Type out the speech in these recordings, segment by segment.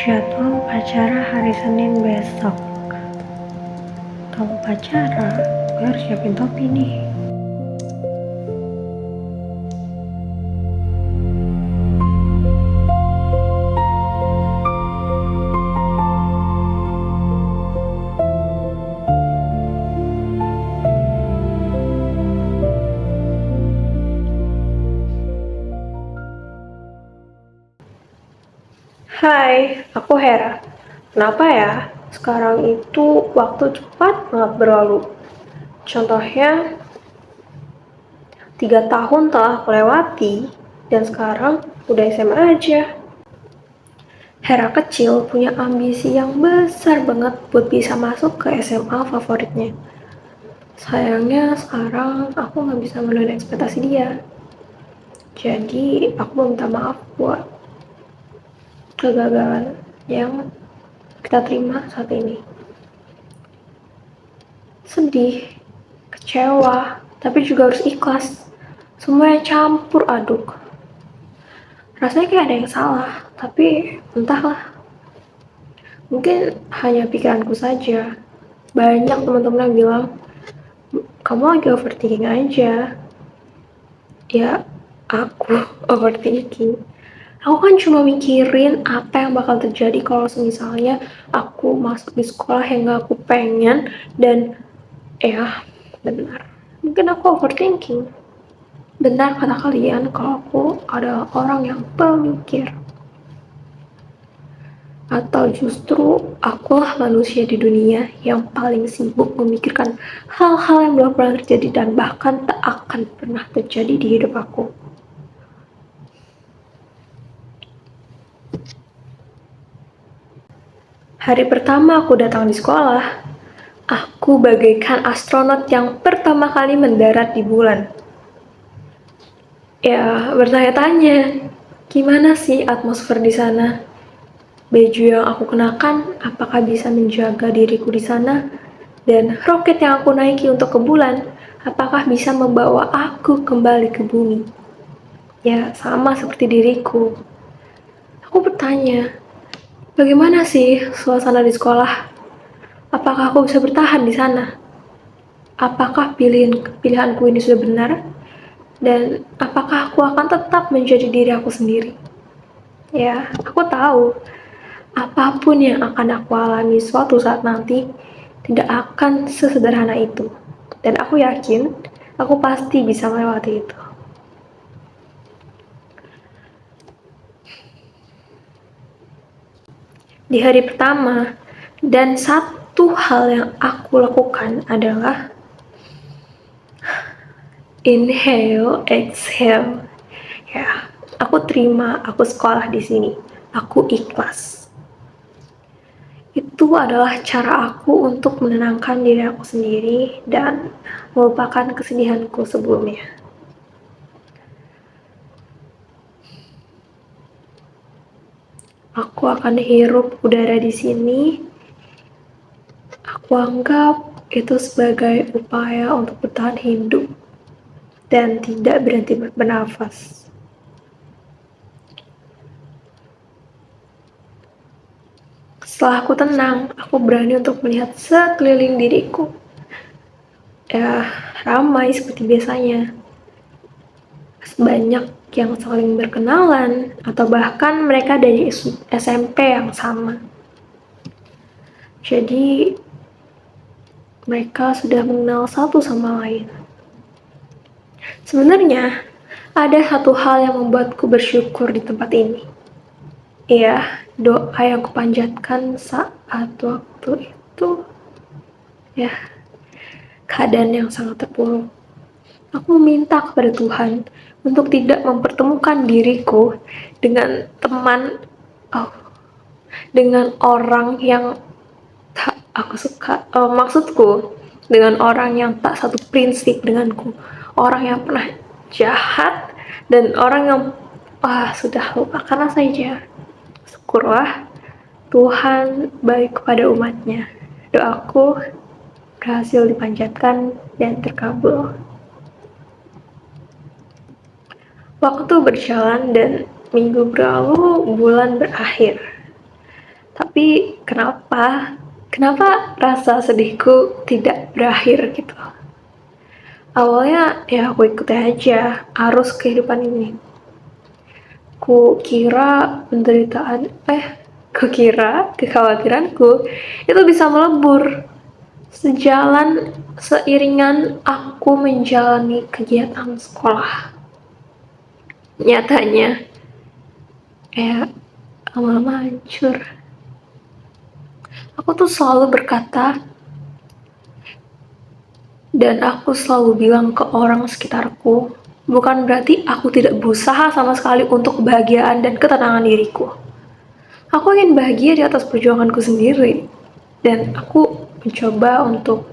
Jadwal upacara hari Senin besok. Kalau upacara, gue harus siapin topi nih. Hai, aku Hera. Kenapa ya? Sekarang itu waktu cepat banget berlalu. Contohnya, 3 tahun telah melewati, dan sekarang udah SMA aja. Hera kecil punya ambisi yang besar banget buat bisa masuk ke SMA favoritnya. Sayangnya sekarang aku nggak bisa memenuhi ekspektasi dia. Jadi aku mau minta maaf buat kegagalan yang kita terima saat ini. Sedih, kecewa, tapi juga harus ikhlas. Semuanya campur aduk. Rasanya kayak ada yang salah, tapi entahlah. Mungkin hanya pikiranku saja. Banyak teman-teman yang bilang, kamu lagi overthinking aja. Ya, aku overthinking. Aku kan cuma mikirin apa yang bakal terjadi kalau misalnya aku masuk di sekolah yang gak aku pengen, dan ya benar, mungkin aku overthinking. Benar kata kalian kalau aku adalah orang yang pemikir. Atau justru akulah manusia di dunia yang paling sibuk memikirkan hal-hal yang belum pernah terjadi dan bahkan tak akan pernah terjadi di hidup aku. Hari pertama aku datang di sekolah, aku bagaikan astronot yang pertama kali mendarat di bulan. Ya, bertanya-tanya, gimana sih atmosfer di sana? Baju yang aku kenakan, apakah bisa menjaga diriku di sana? Dan roket yang aku naiki untuk ke bulan, apakah bisa membawa aku kembali ke bumi? Ya, sama seperti diriku. Aku bertanya, bagaimana sih suasana di sekolah? Apakah aku bisa bertahan di sana? Apakah pilihanku ini sudah benar? Dan apakah aku akan tetap menjadi diri aku sendiri? Ya, aku tahu apapun yang akan aku alami suatu saat nanti tidak akan sesederhana itu. Dan aku yakin aku pasti bisa melewati itu. Di hari pertama, dan satu hal yang aku lakukan adalah inhale, exhale. Ya, aku terima, aku sekolah di sini. Aku ikhlas. Itu adalah cara aku untuk menenangkan diri aku sendiri dan melupakan kesedihanku sebelumnya. Aku akan hirup udara di sini. Aku anggap itu sebagai upaya untuk bertahan hidup dan tidak berhenti bernafas. Setelah aku tenang, aku berani untuk melihat sekeliling diriku. Ya, ramai seperti biasanya. Banyak yang saling berkenalan, atau bahkan mereka dari SMP yang sama. Jadi, mereka sudah mengenal satu sama lain. Sebenarnya, ada satu hal yang membuatku bersyukur di tempat ini. Iya, doa yang kupanjatkan saat waktu itu, ya, keadaan yang sangat terpuruk. Aku meminta kepada Tuhan untuk tidak mempertemukan diriku dengan dengan orang yang tak aku suka. Maksudku, dengan orang yang tak satu prinsip denganku, orang yang pernah jahat dan orang yang sudah lupakanlah saja. Syukurlah Tuhan baik kepada umatnya. Doaku berhasil dipanjatkan dan terkabul. Waktu berjalan dan minggu berlalu, bulan berakhir. Tapi kenapa? Kenapa rasa sedihku tidak berakhir gitu? Awalnya ya aku ikuti aja arus kehidupan ini. Kukira kekhawatiranku itu bisa melebur sejalan seiringan aku menjalani kegiatan sekolah. Nyatanya, ya lama-lama hancur. Aku tuh selalu berkata, dan aku selalu bilang ke orang sekitarku, bukan berarti aku tidak berusaha sama sekali untuk kebahagiaan dan ketenangan diriku. Aku ingin bahagia di atas perjuanganku sendiri, dan aku mencoba untuk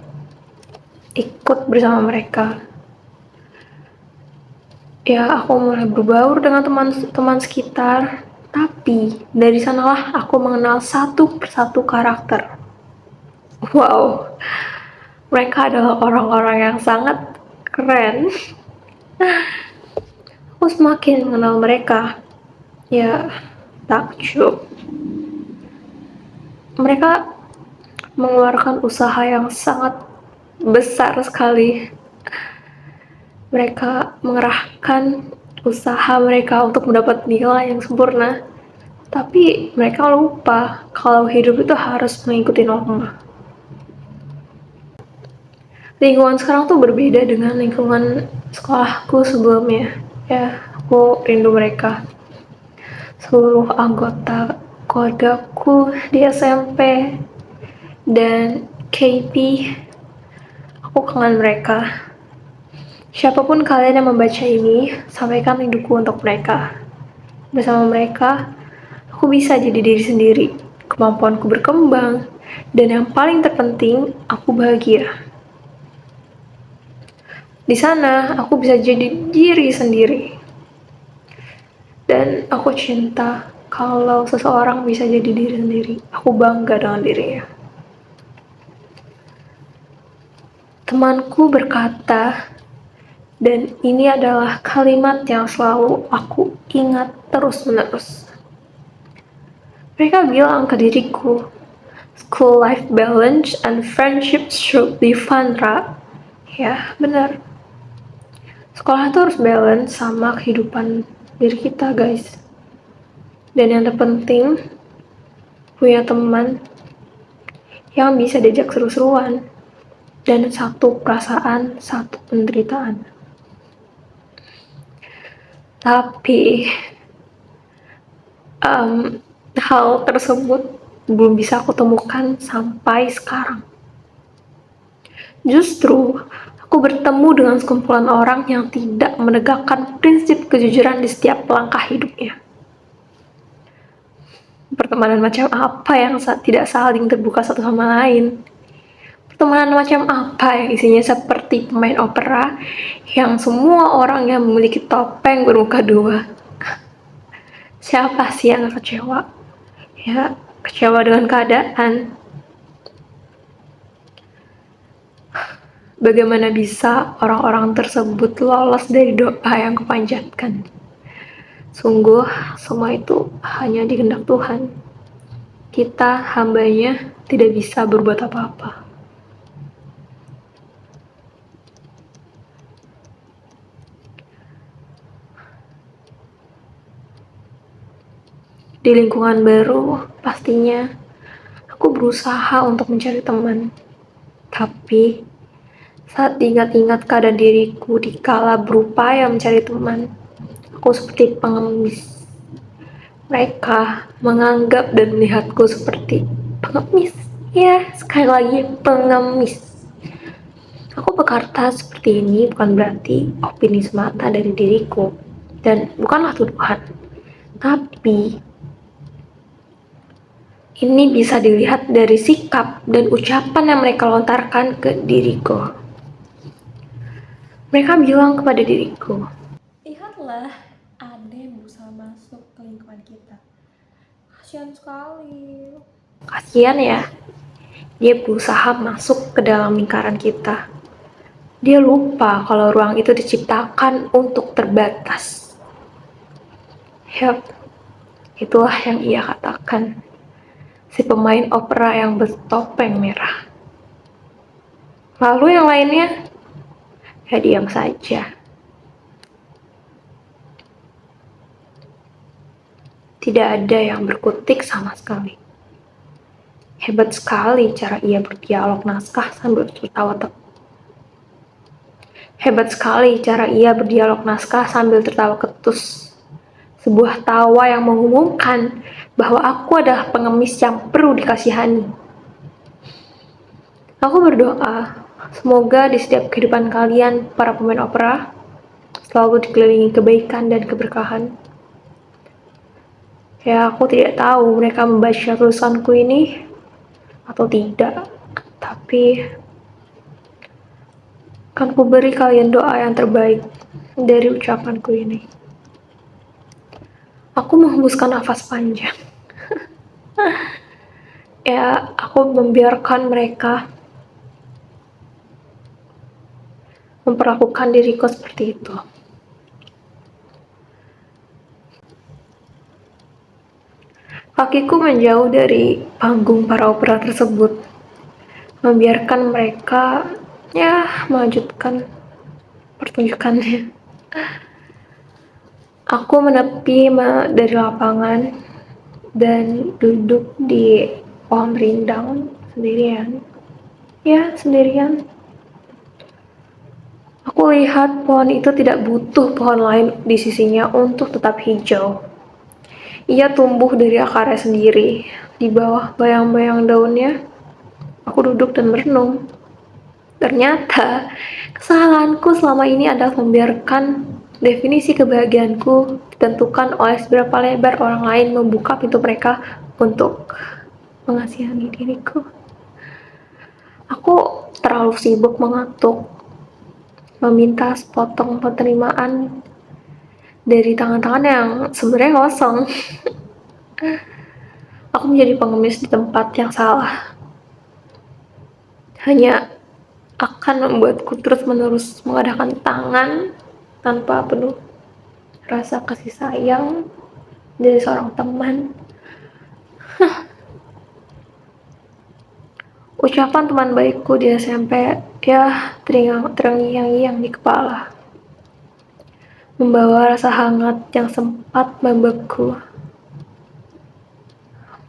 ikut bersama mereka. Ya, aku mulai berbaur dengan teman-teman sekitar, tapi dari sanalah aku mengenal satu persatu karakter. Wow, mereka adalah orang-orang yang sangat keren. Aku semakin mengenal mereka. Ya, takjub. Mereka mengeluarkan usaha yang sangat besar sekali. Mereka mengerahkan usaha mereka untuk mendapat nilai yang sempurna. Tapi mereka lupa kalau hidup itu harus mengikuti norma. Lingkungan sekarang tuh berbeda dengan lingkungan sekolahku sebelumnya. Ya, aku rindu mereka. Seluruh anggota keluargaku di SMP dan KP, aku kangen mereka. Siapapun kalian yang membaca ini, sampaikan rinduku untuk mereka. Bersama mereka, aku bisa jadi diri sendiri, kemampuanku berkembang, dan yang paling terpenting, aku bahagia. Di sana, aku bisa jadi diri sendiri. Dan aku cinta kalau seseorang bisa jadi diri sendiri. Aku bangga dengan dirinya. Temanku berkata, dan ini adalah kalimat yang selalu aku ingat terus-menerus. Mereka bilang ke diriku, school life balance and friendship should be fun, Ra. Ya, benar. Sekolah itu harus balance sama kehidupan diri kita, guys. Dan yang terpenting, punya teman yang bisa diajak seru-seruan. Dan satu perasaan, satu penderitaan. Tapi, hal tersebut belum bisa aku temukan sampai sekarang. Justru, aku bertemu dengan sekumpulan orang yang tidak menegakkan prinsip kejujuran di setiap langkah hidupnya. Pertemanan macam apa yang tidak saling terbuka satu sama lain? Pertemanan macam apa yang isinya seperti pemain opera yang semua orang yang memiliki topeng bermuka dua? Siapa sih yang kecewa? Ya, kecewa dengan keadaan. Bagaimana bisa orang-orang tersebut lolos dari doa yang kupanjatkan? Sungguh, semua itu hanya dikehendak Tuhan. Kita, hambanya, tidak bisa berbuat apa-apa. Di lingkungan baru, pastinya aku berusaha untuk mencari teman. Tapi, saat diingat-ingat keadaan diriku dikala berupaya mencari teman, aku seperti pengemis. Mereka menganggap dan melihatku seperti pengemis. Ya, sekali lagi pengemis. Aku berkata seperti ini bukan berarti opini semata dari diriku. Dan bukanlah tuduhan. Tapi, ini bisa dilihat dari sikap dan ucapan yang mereka lontarkan ke diriku. Mereka bilang kepada diriku, lihatlah, ada yang berusaha masuk ke lingkungan kita. Kasian sekali. Kasian ya, dia berusaha masuk ke dalam lingkaran kita. Dia lupa kalau ruang itu diciptakan untuk terbatas. Yup, itulah yang ia katakan. si pemain opera yang bertopeng merah. Lalu yang lainnya, ya diam saja. Tidak ada yang berkutik sama sekali. Hebat sekali cara ia berdialog naskah sambil tertawa tepat. Hebat sekali cara ia berdialog naskah sambil tertawa ketus. Sebuah tawa yang mengumumkan bahwa aku adalah pengemis yang perlu dikasihani. Aku berdoa, semoga di setiap kehidupan kalian, para pemain opera, selalu dikelilingi kebaikan dan keberkahan. Ya, aku tidak tahu mereka membaca tulisanku ini atau tidak, tapi akan kuberi kalian doa yang terbaik dari ucapanku ini. Aku menghembuskan nafas panjang. Ya, aku membiarkan mereka memperlakukan diriku seperti itu. Kakiku menjauh dari panggung para opera tersebut, membiarkan mereka melanjutkan pertunjukannya. Aku menepi dari lapangan dan duduk di pohon rindang sendirian. Ya, sendirian. Aku lihat pohon itu tidak butuh pohon lain di sisinya untuk tetap hijau. Ia tumbuh dari akarnya sendiri. Di bawah bayang-bayang daunnya, aku duduk dan merenung. Ternyata, kesalahanku selama ini adalah membiarkan definisi kebahagiaanku ditentukan oleh seberapa lebar orang lain membuka pintu mereka untuk mengasihani diriku. Aku terlalu sibuk mengatuk, meminta sepotong penerimaan dari tangan-tangan yang sebenarnya kosong. Aku menjadi pengemis di tempat yang salah. Hanya akan membuatku terus-menerus mengadakan tangan tanpa penuh rasa kasih sayang dari seorang teman. Ucapan teman baikku di SMP terngiang-ngiang di kepala, membawa rasa hangat yang sempat membeku.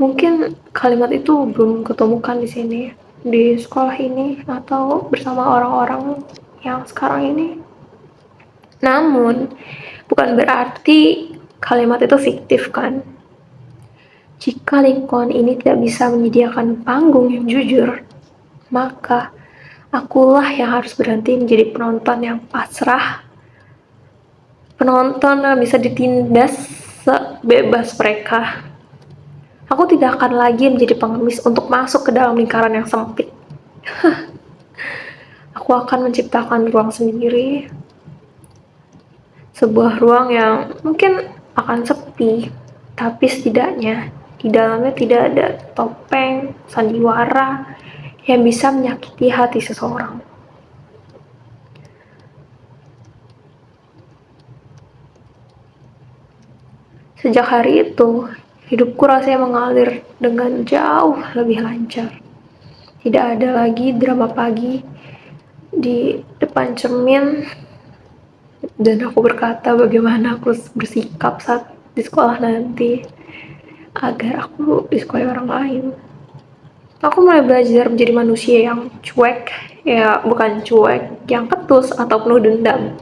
Mungkin kalimat itu belum kutemukan di sini, di sekolah ini, atau bersama orang-orang yang sekarang ini. Namun, bukan berarti kalimat itu fiktif, kan? Jika lingkungan ini tidak bisa menyediakan panggung yang jujur, maka akulah yang harus berhenti menjadi penonton yang pasrah, penonton yang bisa ditindas sebebas mereka. Aku tidak akan lagi menjadi pengemis untuk masuk ke dalam lingkaran yang sempit. Aku akan menciptakan ruang sendiri, sebuah ruang yang mungkin akan sepi, tapi setidaknya di dalamnya tidak ada topeng sandiwara yang bisa menyakiti hati seseorang. Sejak hari itu, hidupku rasanya mengalir dengan jauh lebih lancar. Tidak ada lagi drama pagi di depan cermin, dan aku berkata bagaimana aku bersikap saat di sekolah nanti agar aku disukai orang lain. Aku mulai belajar menjadi manusia yang cuek, ya bukan cuek yang ketus atau penuh dendam,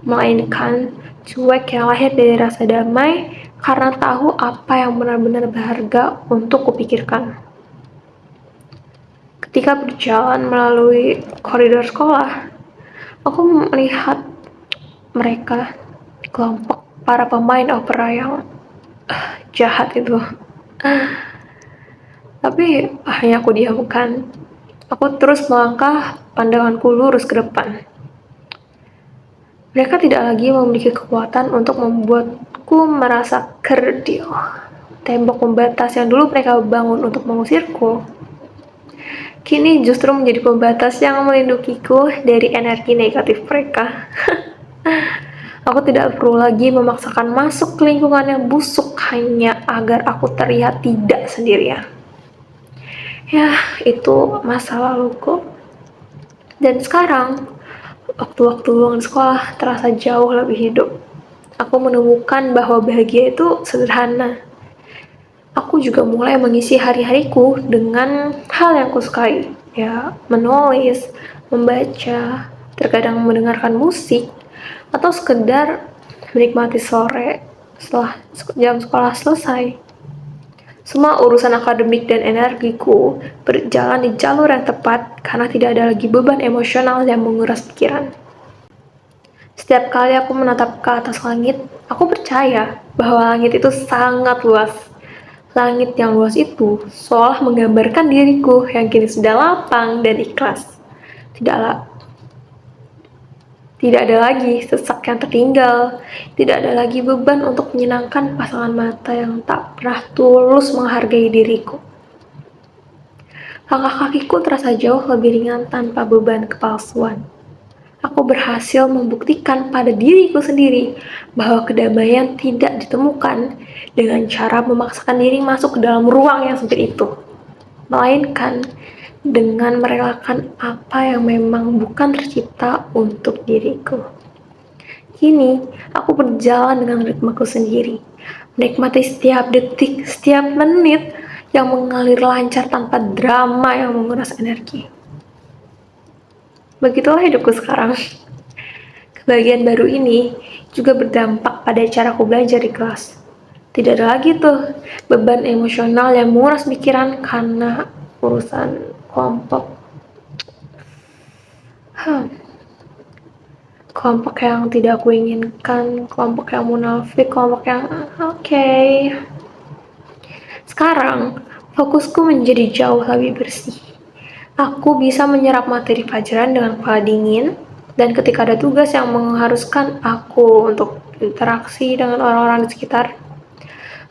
melainkan cuek yang lahir dari rasa damai karena tahu apa yang benar-benar berharga untuk kupikirkan. Ketika berjalan melalui koridor sekolah, aku melihat mereka, kelompok para pemain opera yang jahat itu. Tapi hanya aku diamkan. Aku terus melangkah, pandanganku lurus ke depan. Mereka tidak lagi memiliki kekuatan untuk membuatku merasa kerdil. Tembok pembatas yang dulu mereka bangun untuk mengusirku, kini justru menjadi pembatas yang melindungiku dari energi negatif mereka. Aku tidak perlu lagi memaksakan masuk ke lingkungan yang busuk hanya agar aku terlihat tidak sendirian. Ya, itu masa laluku. Dan sekarang, waktu-waktu luang di sekolah terasa jauh lebih hidup. Aku menemukan bahwa bahagia itu sederhana. Aku juga mulai mengisi hari-hariku dengan hal yang kusukai. Ya, menulis, membaca, terkadang mendengarkan musik, atau sekedar menikmati sore setelah jam sekolah selesai. Semua urusan akademik dan energiku berjalan di jalur yang tepat karena tidak ada lagi beban emosional yang menguras pikiran. Setiap kali aku menatap ke atas langit, aku percaya bahwa langit itu sangat luas. Langit yang luas itu seolah menggambarkan diriku yang kini sudah lapang dan ikhlas. Tidaklah Tidak ada lagi sesak yang tertinggal, tidak ada lagi beban untuk menyenangkan pasangan mata yang tak pernah tulus menghargai diriku. Langkah kakiku terasa jauh lebih ringan tanpa beban kepalsuan. Aku berhasil membuktikan pada diriku sendiri bahwa kedamaian tidak ditemukan dengan cara memaksakan diri masuk ke dalam ruang yang sempit itu, melainkan dengan merelakan apa yang memang bukan tercipta untuk diriku. Kini, aku berjalan dengan ritmeku sendiri, menikmati setiap detik, setiap menit yang mengalir lancar tanpa drama yang menguras energi. Begitulah hidupku sekarang. Kebahagiaan baru ini juga berdampak pada caraku belajar di kelas. Tidak ada lagi tuh beban emosional yang menguras pikiran karena urusan kelompok. Kelompok yang tidak aku inginkan, kelompok yang munafik, kelompok yang oke. Sekarang, fokusku menjadi jauh lebih bersih. Aku bisa menyerap materi pelajaran dengan kepala dingin, dan ketika ada tugas yang mengharuskan aku untuk interaksi dengan orang-orang di sekitar,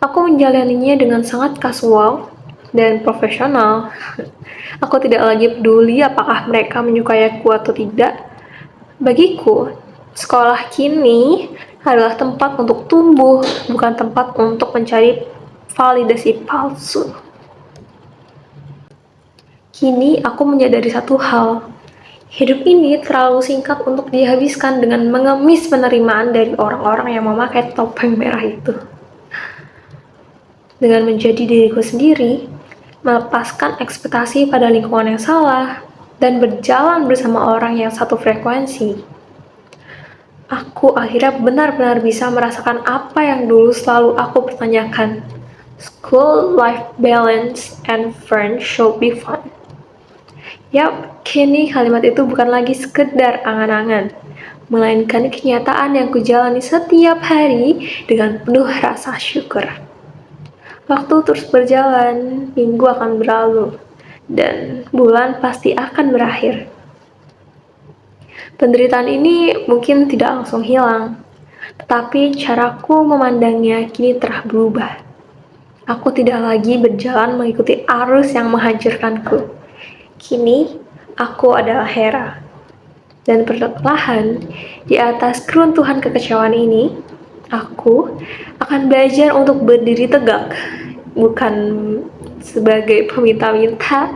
aku menjalaninya dengan sangat kasual dan profesional. Aku tidak lagi peduli apakah mereka menyukai aku atau tidak. Bagiku, sekolah kini adalah tempat untuk tumbuh, bukan tempat untuk mencari validasi palsu. Kini aku menyadari satu hal, hidup ini terlalu singkat untuk dihabiskan dengan mengemis penerimaan dari orang-orang yang memakai topeng merah itu. Dengan menjadi diriku sendiri, melepaskan ekspektasi pada lingkungan yang salah, dan berjalan bersama orang yang satu frekuensi, aku akhirnya benar-benar bisa merasakan apa yang dulu selalu aku pertanyakan. School life balance and friends should be fun. Yap, kini kalimat itu bukan lagi sekedar angan-angan, melainkan kenyataan yang kujalani setiap hari dengan penuh rasa syukur. Waktu terus berjalan, minggu akan berlalu, dan bulan pasti akan berakhir. Penderitaan ini mungkin tidak langsung hilang, tetapi caraku memandangnya kini telah berubah. Aku tidak lagi berjalan mengikuti arus yang menghancurkanku. Kini, aku adalah Hera. Dan perlahan, di atas keruntuhan kekecewaan ini, aku akan belajar untuk berdiri tegak, bukan sebagai peminta-minta,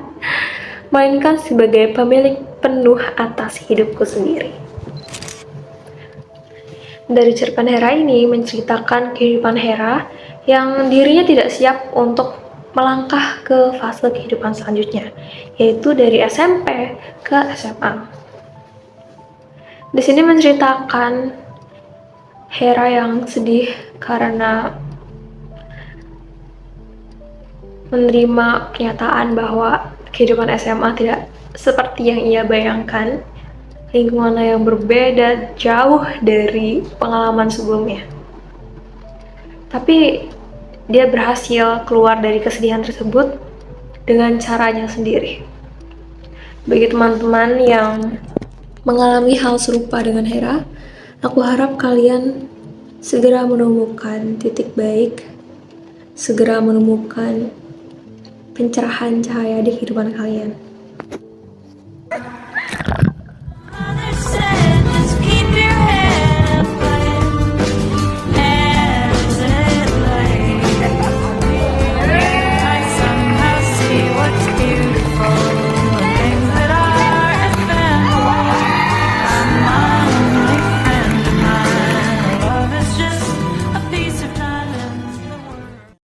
melainkan sebagai pemilik penuh atas hidupku sendiri. Dari cerpen Hera ini menceritakan kehidupan Hera yang dirinya tidak siap untuk melangkah ke fase kehidupan selanjutnya, yaitu dari SMP ke SMA. Di sini menceritakan Hera yang sedih karena menerima kenyataan bahwa kehidupan SMA tidak seperti yang ia bayangkan, lingkungannya yang berbeda jauh dari pengalaman sebelumnya. Tapi dia berhasil keluar dari kesedihan tersebut dengan caranya sendiri. Bagi teman-teman yang mengalami hal serupa dengan Hera, aku harap kalian segera menemukan titik baik, segera menemukan pencerahan cahaya di kehidupan kalian.